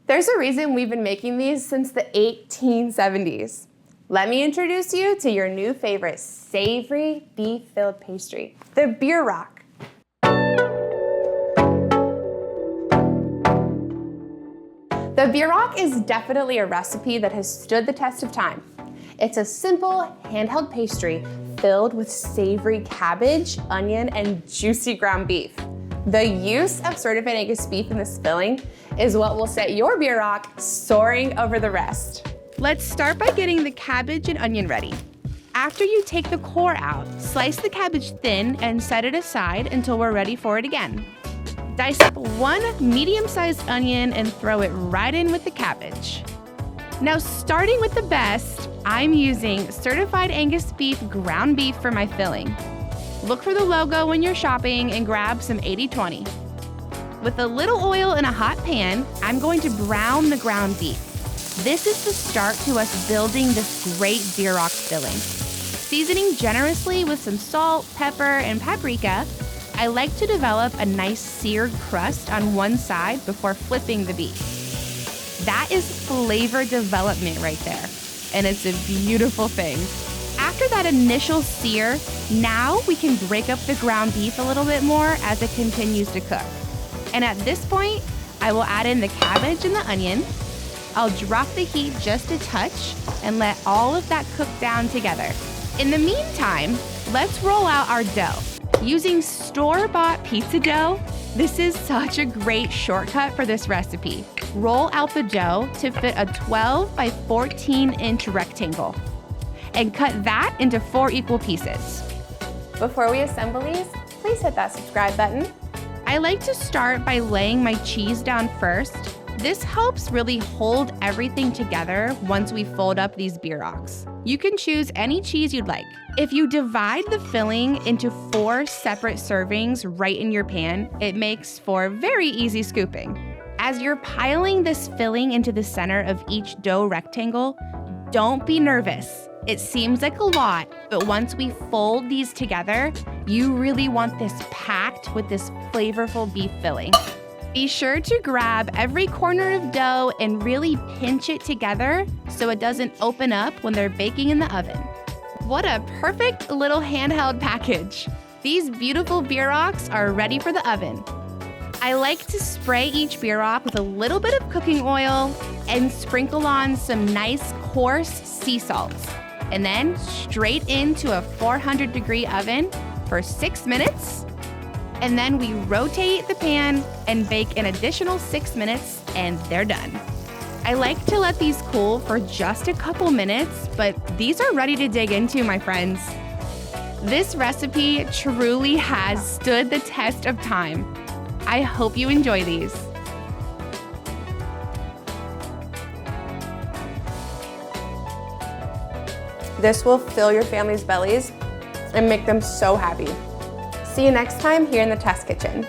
There's a reason we've been making these since the 1870s. Let me introduce you to your new favorite savory beef-filled pastry, the Bierock. The Bierock is definitely a recipe that has stood the test of time. It's a simple handheld pastry filled with savory cabbage, onion, and juicy ground beef. The use of certified Angus beef in this filling is what will set your Bierock soaring over the rest. Let's start by getting the cabbage and onion ready. After you take the core out, slice the cabbage thin and set it aside until we're ready for it again. Dice up one medium-sized onion and throw it right in with the cabbage. Now, starting with the best, I'm using Certified Angus Beef ground beef for my filling. Look for the logo when you're shopping and grab some 80/20. With a little oil in a hot pan, I'm going to brown the ground beef. This is the start to us building this great Bierock filling. Seasoning generously with some salt, pepper, and paprika, I like to develop a nice seared crust on one side before flipping the beef. That is flavor development right there, and it's a beautiful thing. After that initial sear, now we can break up the ground beef a little bit more as it continues to cook. And at this point, I will add in the cabbage and the onion. I'll drop the heat just a touch and let all of that cook down together. In the meantime, let's roll out our dough. Using store-bought pizza dough, this is such a great shortcut for this recipe. Roll out the dough to fit a 12 by 14-inch rectangle and cut that into 4 equal pieces. Before we assemble these, please hit that subscribe button. I like to start by laying my cheese down first. This helps really hold everything together once we fold up these Bierocks. You can choose any cheese you'd like. If you divide the filling into 4 separate servings right in your pan, it makes for very easy scooping. As you're piling this filling into the center of each dough rectangle, don't be nervous. It seems like a lot, but once we fold these together, you really want this packed with this flavorful beef filling. Be sure to grab every corner of dough and really pinch it together so it doesn't open up when they're baking in the oven. What a perfect little handheld package. These beautiful Bierocks are ready for the oven. I like to spray each Bierock with a little bit of cooking oil and sprinkle on some nice coarse sea salt. And then straight into a 400-degree oven for 6 minutes. And then we rotate the pan and bake an additional 6 minutes, and they're done. I like to let these cool for just a couple minutes, but these are ready to dig into, my friends. This recipe truly has stood the test of time. I hope you enjoy these. This will fill your family's bellies and make them so happy. See you next time here in the test kitchen.